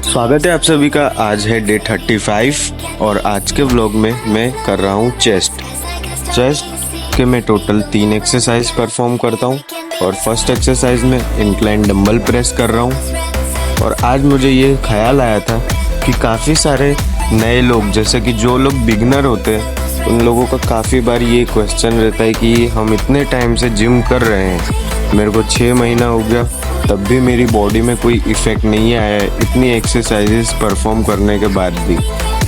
स्वागत है आप सभी का। आज है डे 35 और आज के व्लॉग में मैं कर रहा हूँ चेस्ट के मैं टोटल 3 एक्सरसाइज परफॉर्म करता हूँ और फर्स्ट एक्सरसाइज में इंक्लाइन डंबल प्रेस कर रहा हूँ। और आज मुझे ये ख्याल आया था कि काफ़ी सारे नए लोग, जैसे कि जो लोग बिगनर होते हैं, उन लोगों का काफ़ी बार ये क्वेश्चन रहता है कि हम इतने टाइम से जिम कर रहे हैं, मेरे को 6 महीना हो गया, तब भी मेरी बॉडी में कोई इफ़ेक्ट नहीं आया है इतनी एक्सरसाइजेस परफॉर्म करने के बाद भी।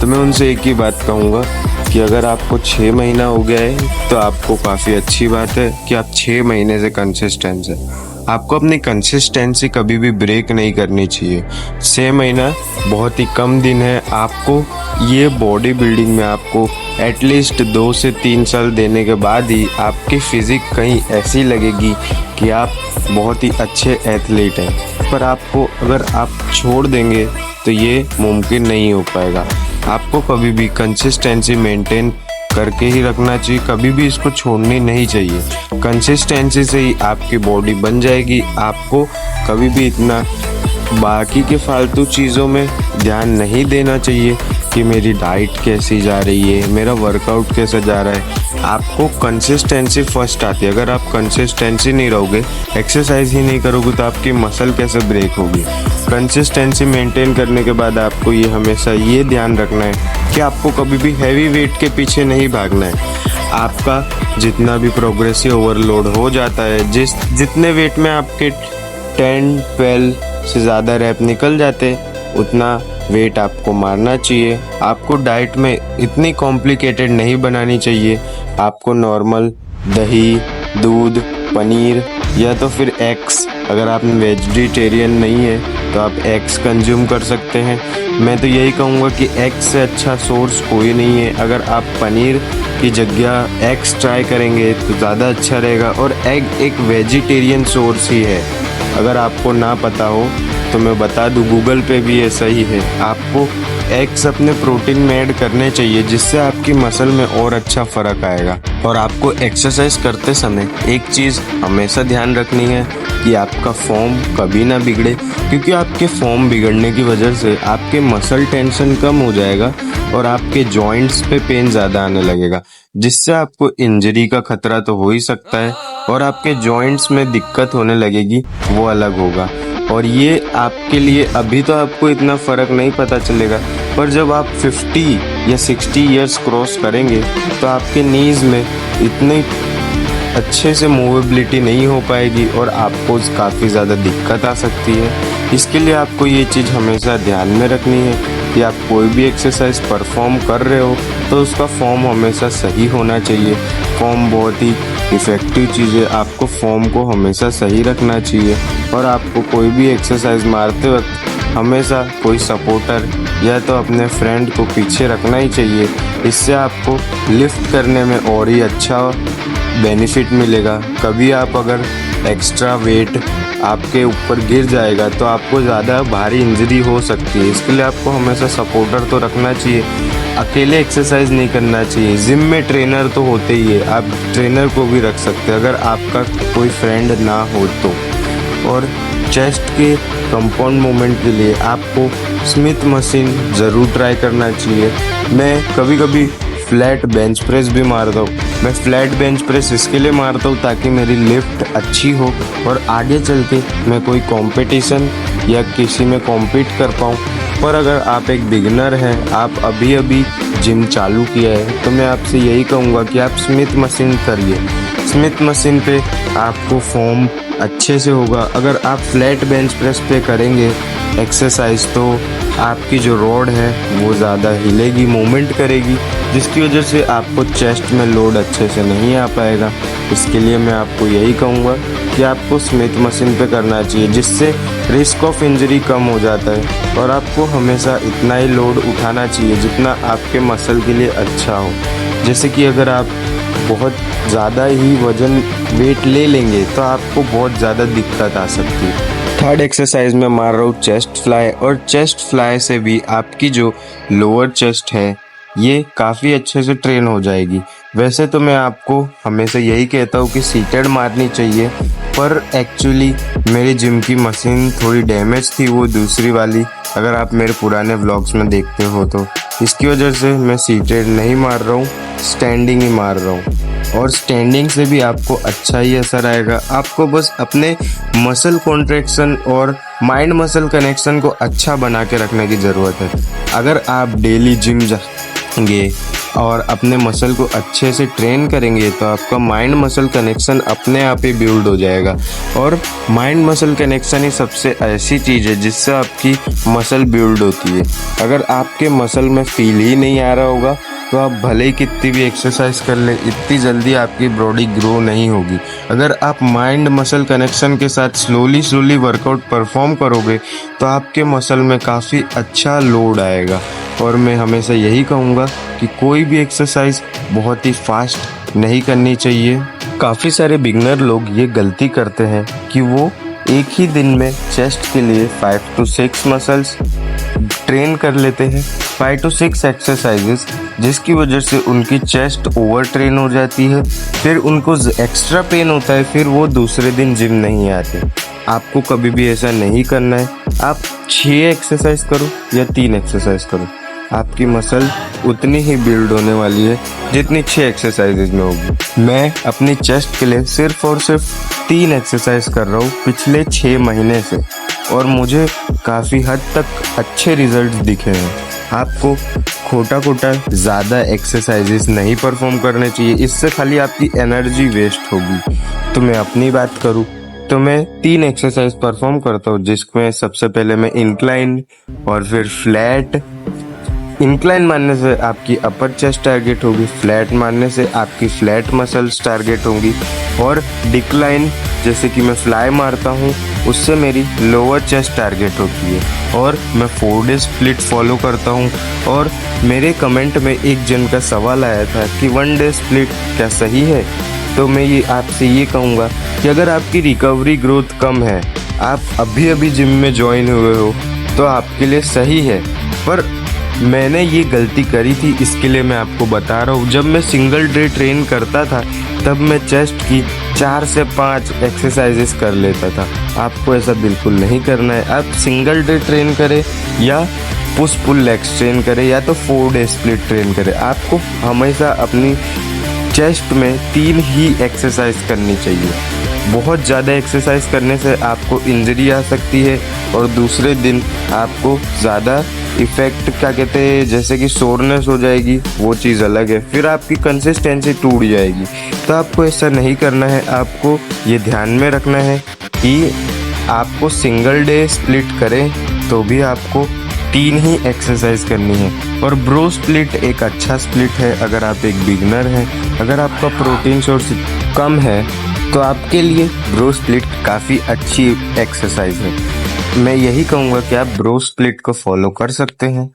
तो मैं उनसे एक ही बात कहूँगा कि अगर आपको 6 महीना हो गया है तो आपको काफ़ी अच्छी बात है कि आप 6 महीने से कंसिस्टेंट है। आपको अपनी कंसिस्टेंसी कभी भी ब्रेक नहीं करनी चाहिए। 6 महीना बहुत ही कम दिन है। आपको ये बॉडी बिल्डिंग में आपको एटलीस्ट 2 से 3 साल देने के बाद ही आपकी फिजिक कहीं ऐसी लगेगी कि आप बहुत ही अच्छे एथलीट हैं। पर आपको अगर आप छोड़ देंगे तो ये मुमकिन नहीं हो पाएगा। आपको कभी भी कंसिस्टेंसी मेंटेन करके ही रखना चाहिए, कभी भी इसको छोड़नी नहीं चाहिए। कंसिस्टेंसी से ही आपकी बॉडी बन जाएगी। आपको कभी भी इतना बाकी के फालतू चीज़ों में ध्यान नहीं देना चाहिए कि मेरी डाइट कैसी जा रही है, मेरा वर्कआउट कैसा जा रहा है। आपको कंसिस्टेंसी फर्स्ट आती है। अगर आप कंसिस्टेंसी नहीं रहोगे, एक्सरसाइज ही नहीं करोगे, तो आपकी मसल कैसे ब्रेक होगी। कंसिस्टेंसी मेंटेन करने के बाद आपको ये हमेशा ये ध्यान रखना है कि आपको कभी भी हैवी वेट के पीछे नहीं भागना है। आपका जितना भी प्रोग्रेसिव ओवरलोड हो जाता है, जितने वेट में आपके 10-12 से ज़्यादा रैप निकल जाते, उतना वेट आपको मारना चाहिए। आपको डाइट में इतनी कॉम्प्लिकेटेड नहीं बनानी चाहिए। आपको नॉर्मल दही, दूध, पनीर या तो फिर एग्स, अगर आप वेजिटेरियन नहीं है तो आप एग्स कंज्यूम कर सकते हैं। मैं तो यही कहूँगा कि एग से अच्छा सोर्स कोई नहीं है। अगर आप पनीर की जगह एग्स ट्राई करेंगे तो ज़्यादा अच्छा रहेगा। और एग एक वेजिटेरियन सोर्स ही है। अगर आपको ना पता हो तो मैं बता दूं, गूगल पे भी ऐसा ही है। आपको एग्स अपने प्रोटीन में ऐड करने चाहिए, जिससे आपकी मसल में और अच्छा फ़र्क आएगा। और आपको एक्सरसाइज करते समय एक चीज़ हमेशा ध्यान रखनी है कि आपका फॉर्म कभी ना बिगड़े, क्योंकि आपके फॉर्म बिगड़ने की वजह से आपके मसल टेंशन कम हो जाएगा और आपके जॉइंट्स पे पेन ज़्यादा आने लगेगा, जिससे आपको इंजरी का खतरा तो हो ही सकता है और आपके जॉइंट्स में दिक्कत होने लगेगी, वो अलग होगा। और ये आपके लिए अभी तो आपको इतना फ़र्क नहीं पता चलेगा, पर जब आप 50 या 60 इयर्स क्रॉस करेंगे तो आपके नीज़ में इतनी अच्छे से मूवेबिलिटी नहीं हो पाएगी और आपको काफ़ी ज़्यादा दिक्कत आ सकती है। इसके लिए आपको ये चीज़ हमेशा ध्यान में रखनी है कि आप कोई भी एक्सरसाइज परफॉर्म कर रहे हो तो उसका फॉर्म हमेशा सही होना चाहिए। फॉर्म बहुत ही इफ़ेक्टिव चीज़ है। आपको फॉर्म को हमेशा सही रखना चाहिए और आपको कोई भी एक्सरसाइज मारते वक्त हमेशा कोई सपोर्टर या तो अपने फ्रेंड को पीछे रखना ही चाहिए। इससे आपको लिफ्ट करने में और ही अच्छा बेनिफिट मिलेगा। कभी आप अगर एक्स्ट्रा वेट आपके ऊपर गिर जाएगा तो आपको ज़्यादा भारी इंजरी हो सकती है। इसके लिए आपको हमेशा सपोर्टर तो रखना चाहिए। अकेले एक्सरसाइज नहीं करना चाहिए। जिम में ट्रेनर तो होते ही है, आप ट्रेनर को भी रख सकते हैं अगर आपका कोई फ्रेंड ना हो तो। और चेस्ट के कंपाउंड मूवमेंट के लिए आपको स्मिथ मशीन ज़रूर ट्राई करना चाहिए। मैं कभी कभी फ्लैट बेंच प्रेस भी मारता हूँ। मैं फ्लैट बेंच प्रेस इसके लिए मारता हूँ ताकि मेरी लिफ्ट अच्छी हो और आगे चल के मैं कोई कंपटीशन या किसी में कॉम्पीट कर पाऊँ। पर अगर आप एक बिगिनर हैं, आप अभी अभी जिम चालू किया है, तो मैं आपसे यही कहूँगा कि आप स्मिथ मशीन करिए। स्मिथ मशीन पे आपको फॉर्म अच्छे से होगा। अगर आप फ्लैट बेंच प्रेस पे करेंगे एक्सरसाइज तो आपकी जो रॉड है वो ज़्यादा हिलेगी, मूवमेंट करेगी, जिसकी वजह से आपको चेस्ट में लोड अच्छे से नहीं आ पाएगा। इसके लिए मैं आपको यही कहूँगा कि आपको स्मिथ मशीन पे करना चाहिए, जिससे रिस्क ऑफ इंजरी कम हो जाता है। और आपको हमेशा इतना ही लोड उठाना चाहिए जितना आपके मसल के लिए अच्छा हो। जैसे कि अगर आप बहुत ज़्यादा ही वज़न वेट ले लेंगे तो आपको बहुत ज़्यादा दिक्कत आ सकती है। थर्ड एक्सरसाइज में मार रहा हूँ चेस्ट फ्लाई, और चेस्ट फ्लाई से भी आपकी जो लोअर चेस्ट है ये काफ़ी अच्छे से ट्रेन हो जाएगी। वैसे तो मैं आपको हमेशा यही कहता हूँ कि सीटेड मारनी चाहिए, पर एक्चुअली मेरी जिम की मशीन थोड़ी डैमेज थी, वो दूसरी वाली अगर आप मेरे पुराने व्लॉग्स में देखते हो तो इसकी वजह से मैं सीटेड नहीं मार रहा हूँ, स्टैंडिंग ही मार रहा हूँ। और स्टैंडिंग से भी आपको अच्छा ही असर आएगा। आपको बस अपने मसल कॉन्ट्रैक्शन और माइंड मसल कनेक्शन को अच्छा बना के रखने की ज़रूरत है। अगर आप डेली जिम जाएंगे और अपने मसल को अच्छे से ट्रेन करेंगे तो आपका माइंड मसल कनेक्शन अपने आप ही बिल्ड हो जाएगा। और माइंड मसल कनेक्शन ही सबसे ऐसी चीज़ है जिससे आपकी मसल बिल्ड होती है। अगर आपके मसल में फील ही नहीं आ रहा होगा तो आप भले ही कितनी भी एक्सरसाइज कर ले, इतनी जल्दी आपकी बॉडी ग्रो नहीं होगी। अगर आप माइंड मसल कनेक्शन के साथ स्लोली वर्कआउट परफॉर्म करोगे तो आपके मसल में काफ़ी अच्छा लोड आएगा। और मैं हमेशा यही कहूँगा कि कोई भी एक्सरसाइज बहुत ही फास्ट नहीं करनी चाहिए। काफ़ी सारे बिगनर लोग ये गलती करते हैं कि वो एक ही दिन में चेस्ट के लिए 5 to 6 मसल्स ट्रेन कर लेते हैं, 5 to 6 एक्सरसाइजेस, जिसकी वजह से उनकी चेस्ट ओवर ट्रेन हो जाती है। फिर उनको एक्स्ट्रा पेन होता है, फिर वो दूसरे दिन जिम नहीं आते। आपको कभी भी ऐसा नहीं करना है। आप 6 एक्सरसाइज करो या 3 एक्सरसाइज करो, आपकी मसल उतनी ही बिल्ड होने वाली है जितनी 6 एक्सरसाइजेज में होगी। मैं अपनी चेस्ट के लिए सिर्फ और सिर्फ 3 एक्सरसाइज कर रहा हूँ पिछले 6 महीने से, और मुझे काफ़ी हद तक अच्छे रिजल्ट्स दिखे हैं। आपको खोटा ज़्यादा एक्सरसाइजेस नहीं परफॉर्म करने चाहिए, इससे खाली आपकी एनर्जी वेस्ट होगी। तो मैं अपनी बात करूँ तो मैं 3 एक्सरसाइज परफॉर्म करता हूँ, जिसमें सबसे पहले मैं इंक्लाइन और फिर फ्लैट। इंक्लाइन मारने से आपकी अपर चेस्ट टारगेट होगी, फ्लैट मारने से आपकी फ्लैट मसल्स टारगेट होंगी, और डिक्लाइन जैसे कि मैं फ्लाई मारता हूँ उससे मेरी लोअर चेस्ट टारगेट होती है। और मैं 4 डे स्प्लिट फॉलो करता हूँ। और मेरे कमेंट में एक जन का सवाल आया था कि 1 डे स्प्लिट क्या सही है? तो मैं ये आपसे ये कहूँगा कि अगर आपकी रिकवरी ग्रोथ कम है, आप अभी जिम में ज्वाइन हुए हो, तो आपके लिए सही है। पर मैंने ये गलती करी थी, इसके लिए मैं आपको बता रहा हूँ। जब मैं सिंगल डे ट्रेन करता था तब मैं चेस्ट की 4 से 5 एक्सरसाइजेस कर लेता था। आपको ऐसा बिल्कुल नहीं करना है। आप सिंगल डे ट्रेन करें या पुश पुल लेग्स ट्रेन करें या तो 4 डे स्प्लिट ट्रेन करें, आपको हमेशा अपनी चेस्ट में 3 ही एक्सरसाइज करनी चाहिए। बहुत ज़्यादा एक्सरसाइज करने से आपको इंजरी आ सकती है और दूसरे दिन आपको ज़्यादा इफ़ेक्ट क्या कहते हैं, जैसे कि सोरनेस हो जाएगी, वो चीज़ अलग है। फिर आपकी कंसिस्टेंसी टूट जाएगी। तो आपको ऐसा नहीं करना है। आपको ये ध्यान में रखना है कि आपको सिंगल डे स्प्लिट करें तो भी आपको 3 ही एक्सरसाइज करनी है। और ब्रो स्प्लिट एक अच्छा स्प्लिट है अगर आप एक बिगनर हैं। अगर आपका प्रोटीन सोर्स कम है तो आपके लिए ब्रो स्प्लिट काफ़ी अच्छी एक्सरसाइज है। मैं यही कहूँगा कि आप ब्रो स्प्लिट को फॉलो कर सकते हैं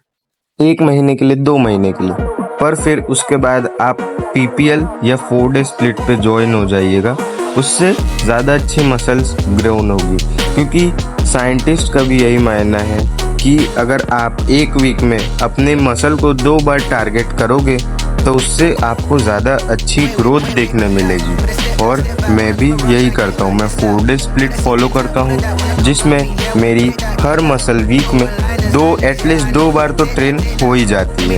1 महीने के लिए, 2 महीने के लिए, पर फिर उसके बाद आप PPL या 4 डे स्प्लिट पे ज्वाइन हो जाइएगा। उससे ज़्यादा अच्छी मसल्स ग्रोन होगी, क्योंकि साइंटिस्ट का भी यही मानना है कि अगर आप 1 वीक में अपने मसल को 2 बार टारगेट करोगे तो उससे आपको ज़्यादा अच्छी ग्रोथ देखने मिलेगी। और मैं भी यही करता हूँ। मैं 4 डे स्प्लिट फॉलो करता हूँ, जिसमें मेरी हर मसल वीक में एटलीस्ट 2 बार तो ट्रेन हो ही जाती है।